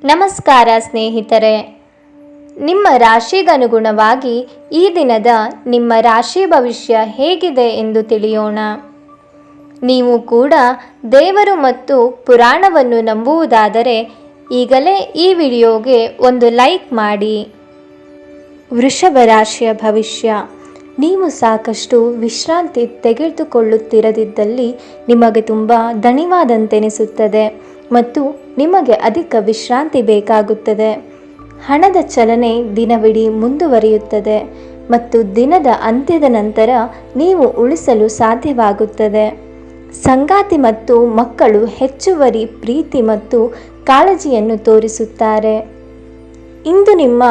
ನಮಸ್ಕಾರ ಸ್ನೇಹಿತರೆ, ನಿಮ್ಮ ರಾಶಿಗನುಗುಣವಾಗಿ ಈ ದಿನದ ನಿಮ್ಮ ರಾಶಿ ಭವಿಷ್ಯ ಹೇಗಿದೆ ಎಂದು ತಿಳಿಯೋಣ. ನೀವು ಕೂಡ ದೇವರು ಮತ್ತು ಪುರಾಣವನ್ನು ನಂಬುವುದಾದರೆ ಈಗಲೇ ಈ ವಿಡಿಯೋಗೆ ಒಂದು ಲೈಕ್ ಮಾಡಿ. ವೃಷಭ ರಾಶಿಯ ಭವಿಷ್ಯ. ನೀವು ಸಾಕಷ್ಟು ವಿಶ್ರಾಂತಿ ತೆಗೆದುಕೊಳ್ಳುತ್ತಿರದಿದ್ದಲ್ಲಿ ನಿಮಗೆ ತುಂಬ ದಣಿವಾದಂತೆನಿಸುತ್ತದೆ ಮತ್ತು ನಿಮಗೆ ಅಧಿಕ ವಿಶ್ರಾಂತಿ ಬೇಕಾಗುತ್ತದೆ. ಹಣದ ಚಲನೆ ದಿನವಿಡೀ ಮುಂದುವರಿಯುತ್ತದೆ ಮತ್ತು ದಿನದ ಅಂತ್ಯದ ನಂತರ ನೀವು ಉಳಿಸಲು ಸಾಧ್ಯವಾಗುತ್ತದೆ. ಸಂಗಾತಿ ಮತ್ತು ಮಕ್ಕಳು ಹೆಚ್ಚುವರಿ ಪ್ರೀತಿ ಮತ್ತು ಕಾಳಜಿಯನ್ನು ತೋರಿಸುತ್ತಾರೆ. ಇಂದು ನಿಮ್ಮ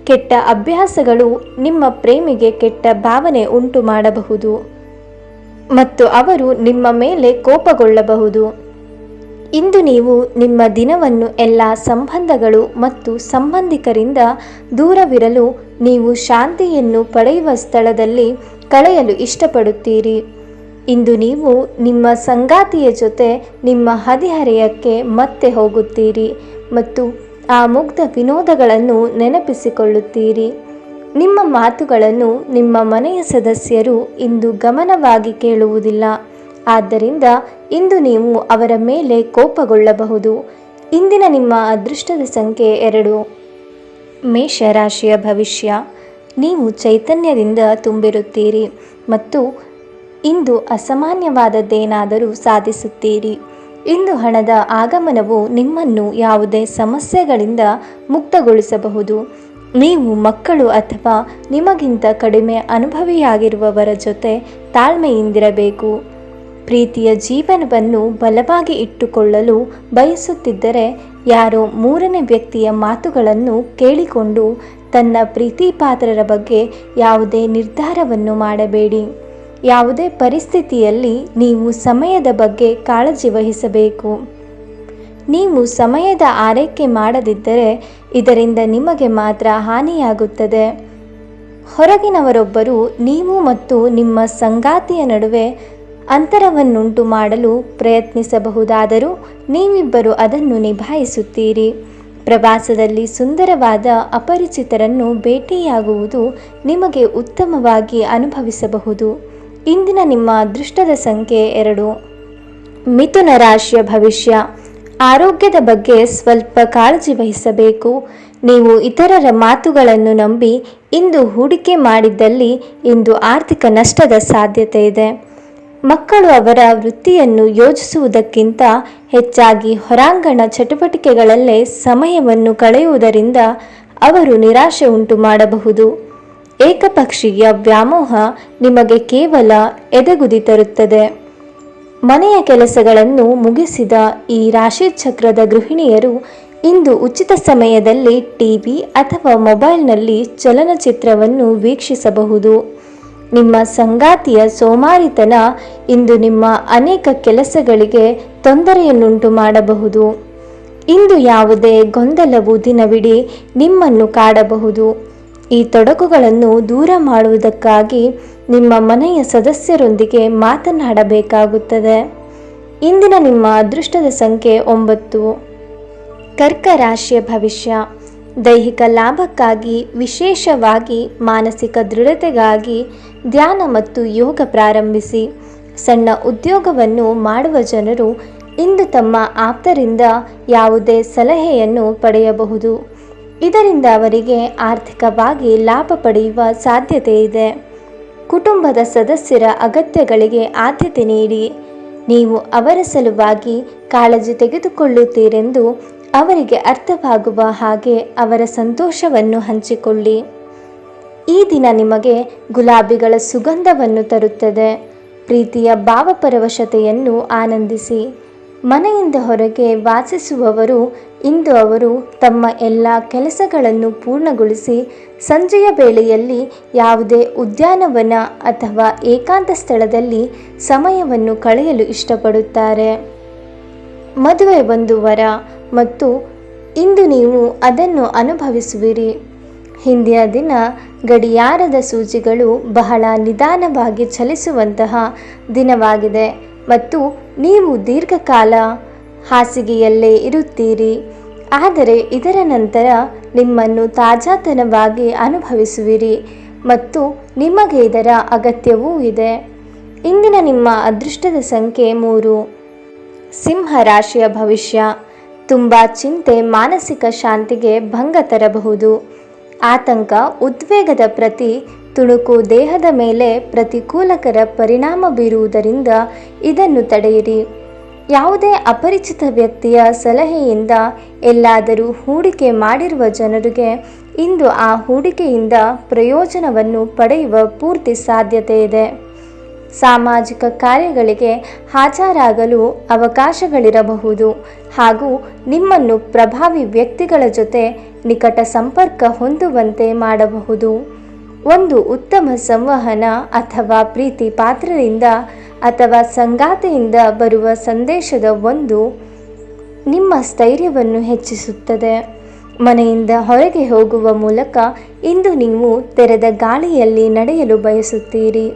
ಕೆಟ್ಟ ಅಭ್ಯಾಸಗಳು ನಿಮ್ಮ ಪ್ರೇಮಿಗೆ ಕೆಟ್ಟ ಭಾವನೆ ಉಂಟು ಮಾಡಬಹುದು ಮತ್ತು ಅವರು ನಿಮ್ಮ ಮೇಲೆ ಕೋಪಗೊಳ್ಳಬಹುದು. ಇಂದು ನೀವು ನಿಮ್ಮ ದಿನವನ್ನು ಎಲ್ಲ ಸಂಬಂಧಗಳು ಮತ್ತು ಸಂಬಂಧಿಕರಿಂದ ದೂರವಿರಲು ನೀವು ಶಾಂತಿಯನ್ನು ಪಡೆಯುವ ಸ್ಥಳದಲ್ಲಿ ಕಳೆಯಲು ಇಷ್ಟಪಡುತ್ತೀರಿ. ಇಂದು ನೀವು ನಿಮ್ಮ ಸಂಗಾತಿಯ ಜೊತೆ ನಿಮ್ಮ ಹದಿಹರೆಯಕ್ಕೆ ಮತ್ತೆ ಹೋಗುತ್ತೀರಿ ಮತ್ತು ಆ ಮುಗ್ಧ ವಿನೋದಗಳನ್ನು ನೆನಪಿಸಿಕೊಳ್ಳುತ್ತೀರಿ. ನಿಮ್ಮ ಮಾತುಗಳನ್ನು ನಿಮ್ಮ ಮನೆಯ ಸದಸ್ಯರು ಇಂದು ಗಮನವಾಗಿ ಕೇಳುವುದಿಲ್ಲ, ಆದ್ದರಿಂದ ಇಂದು ನೀವು ಅವರ ಮೇಲೆ ಕೋಪಗೊಳ್ಳಬಹುದು. ಇಂದಿನ ನಿಮ್ಮ ಅದೃಷ್ಟದ ಸಂಖ್ಯೆ 2. ಮೇಷರಾಶಿಯ ಭವಿಷ್ಯ. ನೀವು ಚೈತನ್ಯದಿಂದ ತುಂಬಿರುತ್ತೀರಿ ಮತ್ತು ಇಂದು ಅಸಾಮಾನ್ಯವಾದದ್ದೇನಾದರೂ ಸಾಧಿಸುತ್ತೀರಿ. ಇಂದು ಹಣದ ಆಗಮನವು ನಿಮ್ಮನ್ನು ಯಾವುದೇ ಸಮಸ್ಯೆಗಳಿಂದ ಮುಕ್ತಗೊಳಿಸಬಹುದು. ನೀವು ಮಕ್ಕಳು ಅಥವಾ ನಿಮಗಿಂತ ಕಡಿಮೆ ಅನುಭವಿಯಾಗಿರುವವರ ಜೊತೆ ತಾಳ್ಮೆಯಿಂದಿರಬೇಕು. ಪ್ರೀತಿಯ ಜೀವನವನ್ನು ಬಲವಾಗಿ ಇಟ್ಟುಕೊಳ್ಳಲು ಬಯಸುತ್ತಿದ್ದರೆ ಯಾರೋ ಮೂರನೇ ವ್ಯಕ್ತಿಯ ಮಾತುಗಳನ್ನು ಕೇಳಿಕೊಂಡು ತನ್ನ ಪ್ರೀತಿಪಾತ್ರರ ಬಗ್ಗೆ ಯಾವುದೇ ನಿರ್ಧಾರವನ್ನು ಮಾಡಬೇಡಿ. ಯಾವುದೇ ಪರಿಸ್ಥಿತಿಯಲ್ಲಿ ನೀವು ಸಮಯದ ಬಗ್ಗೆ ಕಾಳಜಿ ವಹಿಸಬೇಕು. ನೀವು ಸಮಯದ ಆರೈಕೆ ಮಾಡದಿದ್ದರೆ ಇದರಿಂದ ನಿಮಗೆ ಮಾತ್ರ ಹಾನಿಯಾಗುತ್ತದೆ. ಹೊರಗಿನವರೊಬ್ಬರು ನೀವು ಮತ್ತು ನಿಮ್ಮ ಸಂಗಾತಿಯ ನಡುವೆ ಅಂತರವನ್ನುಂಟು ಮಾಡಲು ಪ್ರಯತ್ನಿಸಬಹುದಾದರೂ ನೀವಿಬ್ಬರು ಅದನ್ನು ನಿಭಾಯಿಸುತ್ತೀರಿ. ಪ್ರವಾಸದಲ್ಲಿ ಸುಂದರವಾದ ಅಪರಿಚಿತರನ್ನು ಭೇಟಿಯಾಗುವುದು ನಿಮಗೆ ಉತ್ತಮವಾಗಿ ಅನುಭವಿಸಬಹುದು. ಇಂದಿನ ನಿಮ್ಮ ಅದೃಷ್ಟದ ಸಂಖ್ಯೆ 2. ಮಿಥುನ ರಾಶಿಯ ಭವಿಷ್ಯ. ಆರೋಗ್ಯದ ಬಗ್ಗೆ ಸ್ವಲ್ಪ ಕಾಳಜಿ ವಹಿಸಬೇಕು. ನೀವು ಇತರರ ಮಾತುಗಳನ್ನು ನಂಬಿ ಇಂದು ಹೂಡಿಕೆ ಮಾಡಿದ್ದಲ್ಲಿ ಇಂದು ಆರ್ಥಿಕ ನಷ್ಟದ ಸಾಧ್ಯತೆ ಇದೆ. ಮಕ್ಕಳು ಅವರ ವೃತ್ತಿಯನ್ನು ಯೋಜಿಸುವುದಕ್ಕಿಂತ ಹೆಚ್ಚಾಗಿ ಹೊರಾಂಗಣ ಚಟುವಟಿಕೆಗಳಲ್ಲೇ ಸಮಯವನ್ನು ಕಳೆಯುವುದರಿಂದ ಅವರು ನಿರಾಶೆ ಉಂಟು ಮಾಡಬಹುದು. ಏಕಪಕ್ಷೀಯ ವ್ಯಾಮೋಹ ನಿಮಗೆ ಕೇವಲ ಎದೆಗುದಿ ತರುತ್ತದೆ. ಮನೆಯ ಕೆಲಸಗಳನ್ನು ಮುಗಿಸಿದ ಈ ರಾಶಿ ಚಕ್ರದ ಗೃಹಿಣಿಯರು ಇಂದು ಉಚಿತ ಸಮಯದಲ್ಲಿ ಟಿವಿ ಅಥವಾ ಮೊಬೈಲ್ನಲ್ಲಿ ಚಲನಚಿತ್ರವನ್ನು ವೀಕ್ಷಿಸಬಹುದು. ನಿಮ್ಮ ಸಂಗಾತಿಯ ಸೋಮಾರಿತನ ಇಂದು ನಿಮ್ಮ ಅನೇಕ ಕೆಲಸಗಳಿಗೆ ತೊಂದರೆಯನ್ನುಂಟು ಮಾಡಬಹುದು. ಇಂದು ಯಾವುದೇ ಗೊಂದಲವು ದಿನವಿಡೀ ನಿಮ್ಮನ್ನು ಕಾಡಬಹುದು. ಈ ತೊಡಕುಗಳನ್ನು ದೂರ ಮಾಡುವುದಕ್ಕಾಗಿ ನಿಮ್ಮ ಮನೆಯ ಸದಸ್ಯರೊಂದಿಗೆ ಮಾತನಾಡಬೇಕಾಗುತ್ತದೆ. ಇಂದಿನ ನಿಮ್ಮ ಅದೃಷ್ಟದ ಸಂಖ್ಯೆ 9. ಕರ್ಕ ರಾಶಿಯ ಭವಿಷ್ಯ. ದೈಹಿಕ ಲಾಭಕ್ಕಾಗಿ, ವಿಶೇಷವಾಗಿ ಮಾನಸಿಕ ದೃಢತೆಗಾಗಿ ಧ್ಯಾನ ಮತ್ತು ಯೋಗ ಪ್ರಾರಂಭಿಸಿ. ಸಣ್ಣ ಉದ್ಯೋಗವನ್ನು ಮಾಡುವ ಜನರು ಇಂದು ತಮ್ಮ ಆಪ್ತರಿಂದ ಯಾವುದೇ ಸಲಹೆಯನ್ನು ಪಡೆಯಬಹುದು. ಇದರಿಂದ ಅವರಿಗೆ ಆರ್ಥಿಕವಾಗಿ ಲಾಭ ಪಡೆಯುವ ಸಾಧ್ಯತೆ ಇದೆ. ಕುಟುಂಬದ ಸದಸ್ಯರ ಅಗತ್ಯಗಳಿಗೆ ಆದ್ಯತೆ ನೀಡಿ. ನೀವು ಅವರ ಸಲುವಾಗಿ ಕಾಳಜಿ ತೆಗೆದುಕೊಳ್ಳುತ್ತೀರೆಂದು ಅವರಿಗೆ ಅರ್ಥವಾಗುವ ಹಾಗೆ ಅವರ ಸಂತೋಷವನ್ನು ಹಂಚಿಕೊಳ್ಳಿ. ಈ ದಿನ ನಿಮಗೆ ಗುಲಾಬಿಗಳ ಸುಗಂಧವನ್ನು ತರುತ್ತದೆ. ಪ್ರೀತಿಯ ಭಾವಪರವಶತೆಯನ್ನು ಆನಂದಿಸಿ. ಮನೆಯಿಂದ ಹೊರಗೆ ವಾಸಿಸುವವರು ಇಂದು ಅವರು ತಮ್ಮ ಎಲ್ಲ ಕೆಲಸಗಳನ್ನು ಪೂರ್ಣಗೊಳಿಸಿ ಸಂಜೆಯ ವೇಳೆಯಲ್ಲಿ ಯಾವುದೇ ಉದ್ಯಾನವನ ಅಥವಾ ಏಕಾಂತ ಸ್ಥಳದಲ್ಲಿ ಸಮಯವನ್ನು ಕಳೆಯಲು ಇಷ್ಟಪಡುತ್ತಾರೆ. ಮದುವೆ ಒಂದು ವರ ಮತ್ತು ಇಂದು ನೀವು ಅದನ್ನು ಅನುಭವಿಸುವಿರಿ. ಹಿಂದಿನ ದಿನ ಗಡಿಯಾರದ ಸೂಚಿಗಳು ಬಹಳ ನಿಧಾನವಾಗಿ ಚಲಿಸುವಂತಹ ದಿನವಾಗಿದೆ ಮತ್ತು ನೀವು ದೀರ್ಘಕಾಲ ಹಾಸಿಗೆಯಲ್ಲೇ ಇರುತ್ತೀರಿ. ಆದರೆ ಇದರ ನಂತರ ನಿಮ್ಮನ್ನು ತಾಜಾತನವಾಗಿ ಅನುಭವಿಸುವಿರಿ ಮತ್ತು ನಿಮಗೆ ಇದರ ಅಗತ್ಯವೂ ಇದೆ. ಇಂದಿನ ನಿಮ್ಮ ಅದೃಷ್ಟದ ಸಂಖ್ಯೆ 3. ಸಿಂಹ ರಾಶಿಯ ಭವಿಷ್ಯ. ತುಂಬ ಚಿಂತೆ ಮಾನಸಿಕ ಶಾಂತಿಗೆ ಭಂಗ ತರಬಹುದು. ಆತಂಕ, ಉದ್ವೇಗದ ಪ್ರತಿ ತುಣುಕು ದೇಹದ ಮೇಲೆ ಪ್ರತಿಕೂಲಕರ ಪರಿಣಾಮ ಬೀರುವುದರಿಂದ ಇದನ್ನು ತಡೆಯಿರಿ. ಯಾವುದೇ ಅಪರಿಚಿತ ವ್ಯಕ್ತಿಯ ಸಲಹೆಯಿಂದ ಎಲ್ಲಾದರೂ ಹೂಡಿಕೆ ಮಾಡಿರುವ ಜನರಿಗೆ ಇಂದು ಆ ಹೂಡಿಕೆಯಿಂದ ಪ್ರಯೋಜನವನ್ನು ಪಡೆಯುವ ಪೂರ್ತಿ ಸಾಧ್ಯತೆ ಇದೆ. ಸಾಮಾಜಿಕ ಕಾರ್ಯಗಳಿಗೆ ಹಾಜರಾಗಲು ಅವಕಾಶಗಳಿರಬಹುದು ಹಾಗೂ ನಿಮ್ಮನ್ನು ಪ್ರಭಾವಿ ವ್ಯಕ್ತಿಗಳ ಜೊತೆ ನಿಕಟ ಸಂಪರ್ಕ ಹೊಂದುವಂತೆ ಮಾಡಬಹುದು. ಒಂದು ಉತ್ತಮ ಸಂವಹನ ಅಥವಾ ಪ್ರೀತಿ ಪಾತ್ರರಿಂದ ಅಥವಾ ಸಂಗಾತಿಯಿಂದ ಬರುವ ಸಂದೇಶದ ಒಂದು ನಿಮ್ಮ ಸ್ಥೈರ್ಯವನ್ನು ಹೆಚ್ಚಿಸುತ್ತದೆ. ಮನೆಯಿಂದ ಹೊರಗೆ ಹೋಗುವ ಮೂಲಕ ಇಂದು ನೀವು ತೆರೆದ ಗಾಳಿಯಲ್ಲಿ ನಡೆಯಲು ಬಯಸುತ್ತೀರಿ.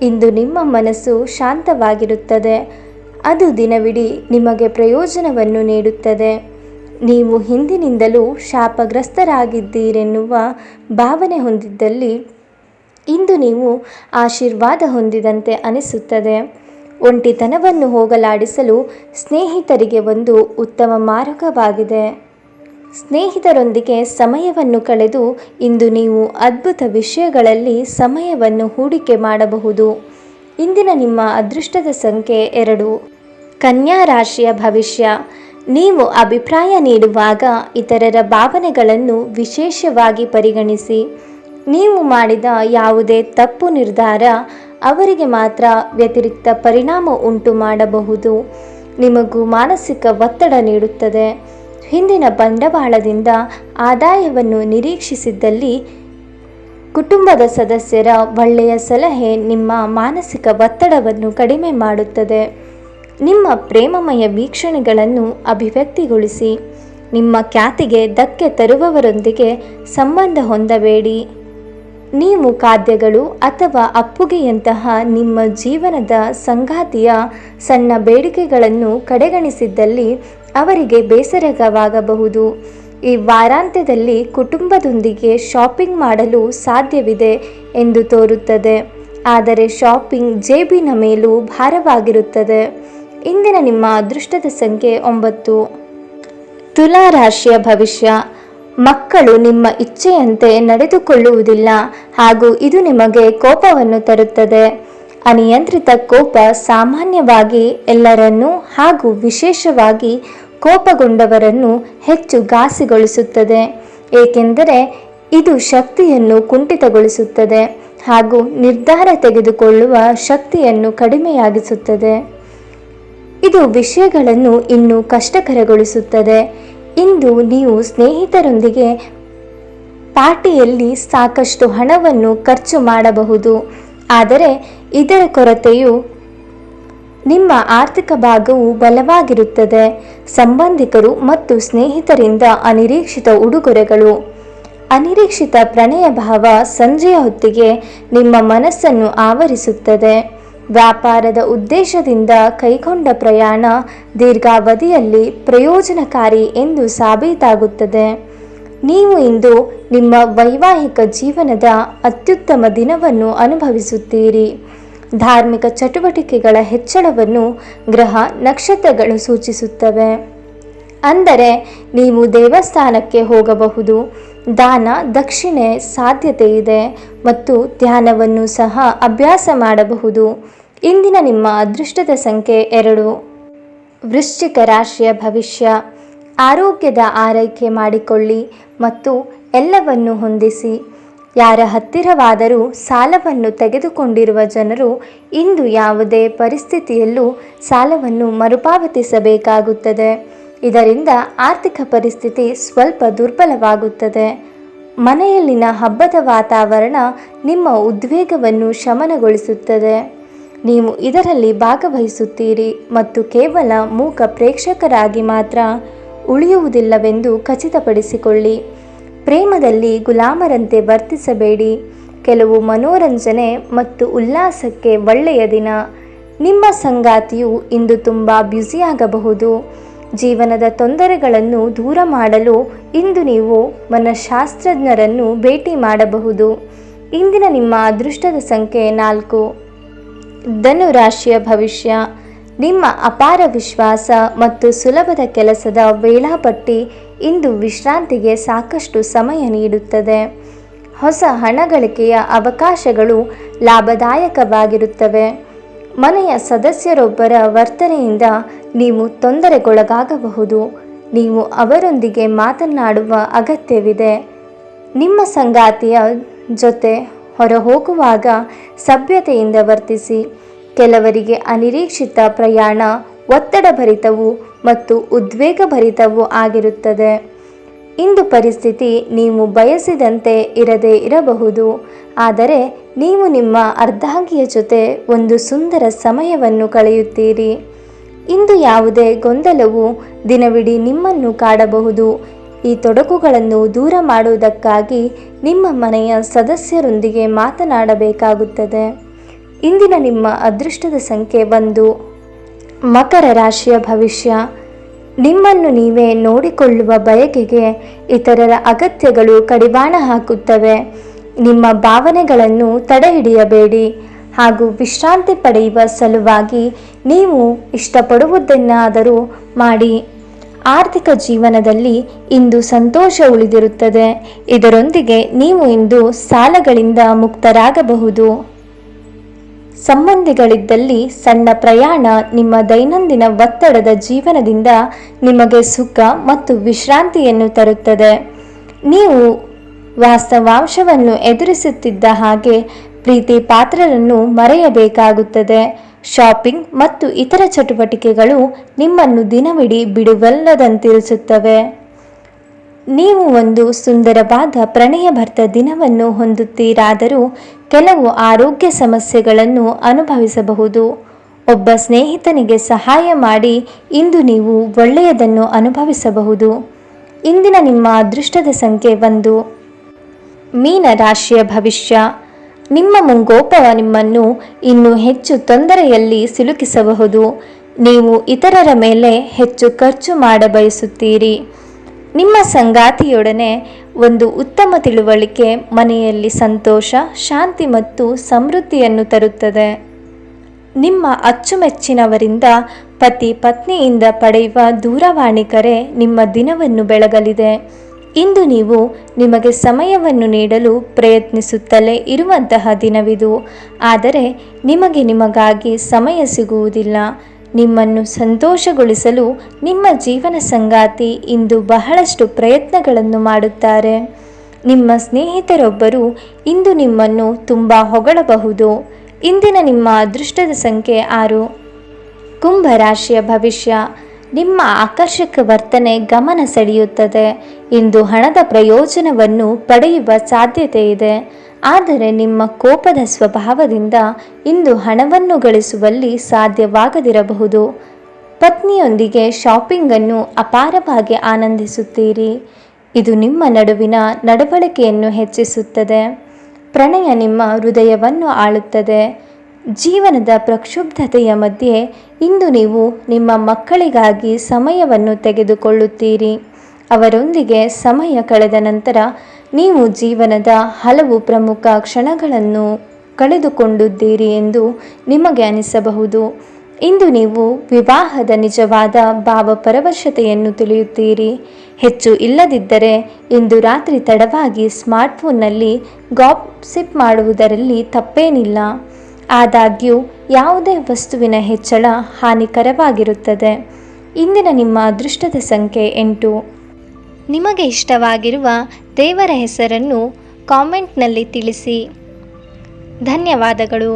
ಇಂದು ನಿಮ್ಮ ಮನಸ್ಸು ಶಾಂತವಾಗಿರುತ್ತದೆ. ಅದು ದಿನವಿಡೀ ನಿಮಗೆ ಪ್ರಯೋಜನವನ್ನು ನೀಡುತ್ತದೆ. ನೀವು ಹಿಂದಿನಿಂದಲೂ ಶಾಪಗ್ರಸ್ತರಾಗಿದ್ದೀರೆನ್ನುವ ಭಾವನೆ ಹೊಂದಿದ್ದಲ್ಲಿ ಇಂದು ನೀವು ಆಶೀರ್ವಾದ ಹೊಂದಿದಂತೆ ಅನಿಸುತ್ತದೆ. ಒಂಟಿತನವನ್ನು ಹೋಗಲಾಡಿಸಲು ಸ್ನೇಹಿತರಿಗೆ ಒಂದು ಉತ್ತಮ ಮಾರ್ಗವಾಗಿದೆ. ಸ್ನೇಹಿತರೊಂದಿಗೆ ಸಮಯವನ್ನು ಕಳೆದು ಇಂದು ನೀವು ಅದ್ಭುತ ವಿಷಯಗಳಲ್ಲಿ ಸಮಯವನ್ನು ಹೂಡಿಕೆ ಮಾಡಬಹುದು. ಇಂದಿನ ನಿಮ್ಮ ಅದೃಷ್ಟದ ಸಂಖ್ಯೆ 2. ಕನ್ಯಾ ರಾಶಿಯ ಭವಿಷ್ಯ. ನೀವು ಅಭಿಪ್ರಾಯ ನೀಡುವಾಗ ಇತರರ ಭಾವನೆಗಳನ್ನು ವಿಶೇಷವಾಗಿ ಪರಿಗಣಿಸಿ. ನೀವು ಮಾಡಿದ ಯಾವುದೇ ತಪ್ಪು ನಿರ್ಧಾರ ಅವರಿಗೆ ಮಾತ್ರ ವ್ಯತಿರಿಕ್ತ ಪರಿಣಾಮ ಉಂಟು ಮಾಡಬಹುದು. ನಿಮಗೂ ಮಾನಸಿಕ ಒತ್ತಡ ನೀಡುತ್ತದೆ. ಹಿಂದಿನ ಬಂಡವಾಳದಿಂದ ಆದಾಯವನ್ನು ನಿರೀಕ್ಷಿಸಿದ್ದಲ್ಲಿ ಕುಟುಂಬದ ಸದಸ್ಯರ ಒಳ್ಳೆಯ ಸಲಹೆ ನಿಮ್ಮ ಮಾನಸಿಕ ಒತ್ತಡವನ್ನು ಕಡಿಮೆ ಮಾಡುತ್ತದೆ. ನಿಮ್ಮ ಪ್ರೇಮಮಯ ವೀಕ್ಷಣೆಗಳನ್ನು ಅಭಿವ್ಯಕ್ತಿಗೊಳಿಸಿ. ನಿಮ್ಮ ಖ್ಯಾತಿಗೆ ಧಕ್ಕೆ ತರುವವರೊಂದಿಗೆ ಸಂಬಂಧ ಹೊಂದಬೇಡಿ. ನೀವು ಖಾದ್ಯಗಳು ಅಥವಾ ಅಪ್ಪುಗೆಯಂತಹ ನಿಮ್ಮ ಜೀವನದ ಸಂಗಾತಿಯ ಸಣ್ಣ ಬೇಡಿಕೆಗಳನ್ನು ಕಡೆಗಣಿಸಿದ್ದಲ್ಲಿ ಅವರಿಗೆ ಬೇಸರವಾಗಬಹುದು. ಈ ವಾರಾಂತ್ಯದಲ್ಲಿ ಕುಟುಂಬದೊಂದಿಗೆ ಶಾಪಿಂಗ್ ಮಾಡಲು ಸಾಧ್ಯವಿದೆ ಎಂದು ತೋರುತ್ತದೆ, ಆದರೆ ಶಾಪಿಂಗ್ ಜೇಬಿನ ಮೇಲೂ ಭಾರವಾಗಿರುತ್ತದೆ. ಇಂದಿನ ನಿಮ್ಮ ಅದೃಷ್ಟದ ಸಂಖ್ಯೆ 9. ತುಲಾ ರಾಶಿಯ ಭವಿಷ್ಯ. ಮಕ್ಕಳು ನಿಮ್ಮ ಇಚ್ಛೆಯಂತೆ ನಡೆದುಕೊಳ್ಳುವುದಿಲ್ಲ ಹಾಗೂ ಇದು ನಿಮಗೆ ಕೋಪವನ್ನು ತರುತ್ತದೆ. ಅನಿಯಂತ್ರಿತ ಕೋಪ ಸಾಮಾನ್ಯವಾಗಿ ಎಲ್ಲರನ್ನೂ ಹಾಗೂ ವಿಶೇಷವಾಗಿ ಕೋಪಗೊಂಡವರನ್ನು ಹೆಚ್ಚು ಘಾಸಿಗೊಳಿಸುತ್ತದೆ, ಏಕೆಂದರೆ ಇದು ಶಕ್ತಿಯನ್ನು ಕುಂಠಿತಗೊಳಿಸುತ್ತದೆ ಹಾಗೂ ನಿರ್ಧಾರ ತೆಗೆದುಕೊಳ್ಳುವ ಶಕ್ತಿಯನ್ನು ಕಡಿಮೆಯಾಗಿಸುತ್ತದೆ. ಇದು ವಿಷಯಗಳನ್ನು ಇನ್ನೂ ಕಷ್ಟಕರಗೊಳಿಸುತ್ತದೆ. ಇಂದು ನೀವು ಸ್ನೇಹಿತರೊಂದಿಗೆ ಪಾರ್ಟಿಯಲ್ಲಿ ಸಾಕಷ್ಟು ಹಣವನ್ನು ಖರ್ಚು ಮಾಡಬಹುದು, ಆದರೆ ಇದರ ಕೊರತೆಯು ನಿಮ್ಮ ಆರ್ಥಿಕ ಭಾಗವು ಬಲವಾಗಿರುತ್ತದೆ. ಸಂಬಂಧಿಕರು ಮತ್ತು ಸ್ನೇಹಿತರಿಂದ ಅನಿರೀಕ್ಷಿತ ಉಡುಗೊರೆಗಳು. ಅನಿರೀಕ್ಷಿತ ಪ್ರಣಯ ಭಾವ ಸಂಜೆಯ ಹೊತ್ತಿಗೆ ನಿಮ್ಮ ಮನಸ್ಸನ್ನು ಆವರಿಸುತ್ತದೆ. ವ್ಯಾಪಾರದ ಉದ್ದೇಶದಿಂದ ಕೈಗೊಂಡ ಪ್ರಯಾಣ ದೀರ್ಘಾವಧಿಯಲ್ಲಿ ಪ್ರಯೋಜನಕಾರಿ ಎಂದು ಸಾಬೀತಾಗುತ್ತದೆ. ನೀವು ಇಂದು ನಿಮ್ಮ ವೈವಾಹಿಕ ಜೀವನದ ಅತ್ಯುತ್ತಮ ದಿನವನ್ನು ಅನುಭವಿಸುತ್ತೀರಿ. ಧಾರ್ಮಿಕ ಚಟುವಟಿಕೆಗಳ ಹೆಚ್ಚಳವನ್ನು ಗ್ರಹ ನಕ್ಷತ್ರಗಳು ಸೂಚಿಸುತ್ತವೆ. ಅಂದರೆ ನೀವು ದೇವಸ್ಥಾನಕ್ಕೆ ಹೋಗಬಹುದು, ದಾನ ದಕ್ಷಿಣೆ ಸಾಧ್ಯತೆ ಇದೆ ಮತ್ತು ಧ್ಯಾನವನ್ನು ಸಹ ಅಭ್ಯಾಸ ಮಾಡಬಹುದು. ಇಂದಿನ ನಿಮ್ಮ ಅದೃಷ್ಟದ ಸಂಖ್ಯೆ 2. ವೃಶ್ಚಿಕ ರಾಶಿಯ ಭವಿಷ್ಯ. ಆರೋಗ್ಯದ ಆರೈಕೆ ಮಾಡಿಕೊಳ್ಳಿ ಮತ್ತು ಎಲ್ಲವನ್ನು ಹೊಂದಿಸಿ. ಯಾರ ಹತ್ತಿರವಾದರೂ ಸಾಲವನ್ನು ತೆಗೆದುಕೊಂಡಿರುವ ಜನರು ಇಂದು ಯಾವುದೇ ಪರಿಸ್ಥಿತಿಯಲ್ಲೂ ಸಾಲವನ್ನು ಮರುಪಾವತಿಸಬೇಕಾಗುತ್ತದೆ. ಇದರಿಂದ ಆರ್ಥಿಕ ಪರಿಸ್ಥಿತಿ ಸ್ವಲ್ಪ ದುರ್ಬಲವಾಗುತ್ತದೆ. ಮನೆಯಲ್ಲಿನ ಹಬ್ಬದ ವಾತಾವರಣ ನಿಮ್ಮ ಉದ್ವೇಗವನ್ನು ಶಮನಗೊಳಿಸುತ್ತದೆ. ನೀವು ಇದರಲ್ಲಿ ಭಾಗವಹಿಸುತ್ತೀರಿ ಮತ್ತು ಕೇವಲ ಮೂಕ ಪ್ರೇಕ್ಷಕರಾಗಿ ಮಾತ್ರ ಉಳಿಯುವುದಿಲ್ಲವೆಂದು ಖಚಿತಪಡಿಸಿಕೊಳ್ಳಿ. ಪ್ರೇಮದಲ್ಲಿ ಗುಲಾಮರಂತೆ ವರ್ತಿಸಬೇಡಿ. ಕೆಲವು ಮನೋರಂಜನೆ ಮತ್ತು ಉಲ್ಲಾಸಕ್ಕೆ ಒಳ್ಳೆಯ ದಿನ. ನಿಮ್ಮ ಸಂಗಾತಿಯು ಇಂದು ತುಂಬ ಬ್ಯುಸಿಯಾಗಬಹುದು. ಜೀವನದ ತೊಂದರೆಗಳನ್ನು ದೂರ ಮಾಡಲು ಇಂದು ನೀವು ಮನಃಶಾಸ್ತ್ರಜ್ಞರನ್ನು ಭೇಟಿ ಮಾಡಬಹುದು. ಇಂದಿನ ನಿಮ್ಮ ಅದೃಷ್ಟದ ಸಂಖ್ಯೆ 4. ಧನು ರಾಶಿಯ ಭವಿಷ್ಯ. ನಿಮ್ಮ ಅಪಾರ ವಿಶ್ವಾಸ ಮತ್ತು ಸುಲಭದ ಕೆಲಸದ ವೇಳಾಪಟ್ಟಿ ಇಂದು ವಿಶ್ರಾಂತಿಗೆ ಸಾಕಷ್ಟು ಸಮಯ ನೀಡುತ್ತದೆ. ಹೊಸ ಹಣ ಗಳಿಕೆಯ ಅವಕಾಶಗಳು ಲಾಭದಾಯಕವಾಗಿರುತ್ತವೆ. ಮನೆಯ ಸದಸ್ಯರೊಬ್ಬರ ವರ್ತನೆಯಿಂದ ನೀವು ತೊಂದರೆಗೊಳಗಾಗಬಹುದು. ನೀವು ಅವರೊಂದಿಗೆ ಮಾತನಾಡುವ ಅಗತ್ಯವಿದೆ. ನಿಮ್ಮ ಸಂಗಾತಿಯ ಜೊತೆ ಹೊರಹೋಗುವಾಗ ಸಭ್ಯತೆಯಿಂದ ವರ್ತಿಸಿ. ಕೆಲವರಿಗೆ ಅನಿರೀಕ್ಷಿತ ಪ್ರಯಾಣ ಒತ್ತಡಭರಿತವೂ ಮತ್ತು ಉದ್ವೇಗಭರಿತವೂ ಆಗಿರುತ್ತದೆ. ಇಂದು ಪರಿಸ್ಥಿತಿ ನೀವು ಬಯಸಿದಂತೆ ಇರದೇ ಇರಬಹುದು, ಆದರೆ ನೀವು ನಿಮ್ಮ ಅರ್ಧಾಂಗಿಯ ಜೊತೆ ಒಂದು ಸುಂದರ ಸಮಯವನ್ನು ಕಳೆಯುತ್ತೀರಿ. ಇಂದು ಯಾವುದೇ ಗೊಂದಲವು ದಿನವಿಡೀ ನಿಮ್ಮನ್ನು ಕಾಡಬಹುದು. ಈ ತೊಡಕುಗಳನ್ನು ದೂರ ಮಾಡುವುದಕ್ಕಾಗಿ ನಿಮ್ಮ ಮನೆಯ ಸದಸ್ಯರೊಂದಿಗೆ ಮಾತನಾಡಬೇಕಾಗುತ್ತದೆ. ಇಂದಿನ ನಿಮ್ಮ ಅದೃಷ್ಟದ ಸಂಖ್ಯೆ 1. ಮಕರ ರಾಶಿಯ ಭವಿಷ್ಯ. ನಿಮ್ಮನ್ನು ನೀವೇ ನೋಡಿಕೊಳ್ಳುವ ಬಯಕೆಗೆ ಇತರರ ಅಗತ್ಯಗಳು ಕಡಿವಾಣ ಹಾಕುತ್ತವೆ. ನಿಮ್ಮ ಭಾವನೆಗಳನ್ನು ತಡೆಹಿಡಿಯಬೇಡಿ ಹಾಗೂ ವಿಶ್ರಾಂತಿ ಪಡೆಯುವ ಸಲುವಾಗಿ ನೀವು ಇಷ್ಟಪಡುವುದನ್ನಾದರೂ ಮಾಡಿ. ಆರ್ಥಿಕ ಜೀವನದಲ್ಲಿ ಇಂದು ಸಂತೋಷ ಉಳಿದಿರುತ್ತದೆ. ಇದರೊಂದಿಗೆ ನೀವು ಇಂದು ಸಾಲಗಳಿಂದ ಮುಕ್ತರಾಗಬಹುದು. ಸಂಬಂಧಿಗಳಿದ್ದಲ್ಲಿ ಸಣ್ಣ ಪ್ರಯಾಣ ನಿಮ್ಮ ದೈನಂದಿನ ಒತ್ತಡದ ಜೀವನದಿಂದ ನಿಮಗೆ ಸುಖ ಮತ್ತು ವಿಶ್ರಾಂತಿಯನ್ನು ತರುತ್ತದೆ. ನೀವು ವಾಸ್ತವಾಂಶವನ್ನು ಎದುರಿಸುತ್ತಿದ್ದ ಹಾಗೆ ಪ್ರೀತಿ ಪಾತ್ರರನ್ನು ಮರೆಯಬೇಕಾಗುತ್ತದೆ. ಶಾಪಿಂಗ್ ಮತ್ತು ಇತರ ಚಟುವಟಿಕೆಗಳು ನಿಮ್ಮನ್ನು ದಿನವಿಡೀ ಬಿಡುವಿಲ್ಲದಂತಿರಿಸುತ್ತವೆ. ನೀವು ಒಂದು ಸುಂದರವಾದ ಪ್ರಣಯಭರಿತ ದಿನವನ್ನು ಹೊಂದುತ್ತೀರಾದರೂ ಕೆಲವು ಆರೋಗ್ಯ ಸಮಸ್ಯೆಗಳನ್ನು ಅನುಭವಿಸಬಹುದು. ಒಬ್ಬ ಸ್ನೇಹಿತನಿಗೆ ಸಹಾಯ ಮಾಡಿ ಇಂದು ನೀವು ಒಳ್ಳೆಯದನ್ನು ಅನುಭವಿಸಬಹುದು. ಇಂದಿನ ನಿಮ್ಮ ಅದೃಷ್ಟದ ಸಂಖ್ಯೆ 1. ಮೀನ ರಾಶಿಯ ಭವಿಷ್ಯ. ನಿಮ್ಮ ಮುಂಗೋಪ ನಿಮ್ಮನ್ನು ಇನ್ನೂ ಹೆಚ್ಚು ತೊಂದರೆಯಲ್ಲಿ ಸಿಲುಕಿಸಬಹುದು. ನೀವು ಇತರರ ಮೇಲೆ ಹೆಚ್ಚು ಖರ್ಚು ಮಾಡಬಯಸುತ್ತೀರಿ. ನಿಮ್ಮ ಸಂಗಾತಿಯೊಡನೆ ಒಂದು ಉತ್ತಮ ತಿಳುವಳಿಕೆ ಮನೆಯಲ್ಲಿ ಸಂತೋಷ, ಶಾಂತಿ ಮತ್ತು ಸಮೃದ್ಧಿಯನ್ನು ತರುತ್ತದೆ. ನಿಮ್ಮ ಅಚ್ಚುಮೆಚ್ಚಿನವರಿಂದ ಪತಿ ಪತ್ನಿಯಿಂದ ಪಡೆಯುವ ದೂರವಾಣಿ ಕರೆ ನಿಮ್ಮ ದಿನವನ್ನು ಬೆಳಗಲಿದೆ. ಇಂದು ನೀವು ನಿಮಗೆ ಸಮಯವನ್ನು ನೀಡಲು ಪ್ರಯತ್ನಿಸುತ್ತಲೇ ಇರುವಂತಹ ದಿನವಿದು. ಆದರೆ ನಿಮಗಾಗಿ ಸಮಯ ಸಿಗುವುದಿಲ್ಲ. ನಿಮ್ಮನ್ನು ಸಂತೋಷಗೊಳಿಸಲು ನಿಮ್ಮ ಜೀವನ ಸಂಗಾತಿ ಇಂದು ಬಹಳಷ್ಟು ಪ್ರಯತ್ನಗಳನ್ನು ಮಾಡುತ್ತಾರೆ. ನಿಮ್ಮ ಸ್ನೇಹಿತರೊಬ್ಬರು ಇಂದು ನಿಮ್ಮನ್ನು ತುಂಬ ಹೊಗಳಬಹುದು. ಇಂದಿನ ನಿಮ್ಮ ಅದೃಷ್ಟದ ಸಂಖ್ಯೆ 6. ಕುಂಭ ರಾಶಿಯ ಭವಿಷ್ಯ. ನಿಮ್ಮ ಆಕರ್ಷಕ ವರ್ತನೆ ಗಮನ ಸೆಳೆಯುತ್ತದೆ. ಇಂದು ಹಣದ ಪ್ರಯೋಜನವನ್ನು ಪಡೆಯುವ ಸಾಧ್ಯತೆ ಇದೆ. ಆದರೆ ನಿಮ್ಮ ಕೋಪದ ಸ್ವಭಾವದಿಂದ ಇಂದು ಹಣವನ್ನು ಗಳಿಸುವಲ್ಲಿ ಸಾಧ್ಯವಾಗದಿರಬಹುದು. ಪತ್ನಿಯೊಂದಿಗೆ ಶಾಪಿಂಗನ್ನು ಅಪಾರವಾಗಿ ಆನಂದಿಸುತ್ತೀರಿ. ಇದು ನಿಮ್ಮ ನಡುವಿನ ನಡವಳಿಕೆಯನ್ನು ಹೆಚ್ಚಿಸುತ್ತದೆ. ಪ್ರಣಯ ನಿಮ್ಮ ಹೃದಯವನ್ನು ಆಳುತ್ತದೆ. ಜೀವನದ ಪ್ರಕ್ಷುಬ್ಧತೆಯ ಮಧ್ಯೆ ಇಂದು ನೀವು ನಿಮ್ಮ ಮಕ್ಕಳಿಗಾಗಿ ಸಮಯವನ್ನು ತೆಗೆದುಕೊಳ್ಳುತ್ತೀರಿ. ಅವರೊಂದಿಗೆ ಸಮಯ ಕಳೆದ ನಂತರ ನೀವು ಜೀವನದ ಹಲವು ಪ್ರಮುಖ ಕ್ಷಣಗಳನ್ನು ಕಳೆದುಕೊಂಡಿದ್ದೀರಿ ಎಂದು ನಿಮಗೆ ಅನಿಸಬಹುದು. ಇಂದು ನೀವು ವಿವಾಹದ ನಿಜವಾದ ಭಾವಪರವಶತೆಯನ್ನು ತಿಳಿಯುತ್ತೀರಿ. ಹೆಚ್ಚು ಇಲ್ಲದಿದ್ದರೆ ಇಂದು ರಾತ್ರಿ ತಡವಾಗಿ ಸ್ಮಾರ್ಟ್ಫೋನ್ನಲ್ಲಿ ಗಾಸಿಪ್ ಮಾಡುವುದರಲ್ಲಿ ತಪ್ಪೇನಿಲ್ಲ. ಆದಾಗ್ಯೂ ಯಾವುದೇ ವಸ್ತುವಿನ ಹೆಚ್ಚಳ ಹಾನಿಕರವಾಗಿರುತ್ತದೆ. ಇಂದಿನ ನಿಮ್ಮ ಅದೃಷ್ಟದ ಸಂಖ್ಯೆ 8. ನಿಮಗೆ ಇಷ್ಟವಾಗಿರುವ ದೇವರ ಹೆಸರನ್ನು ಕಾಮೆಂಟ್ನಲ್ಲಿ ತಿಳಿಸಿ. ಧನ್ಯವಾದಗಳು.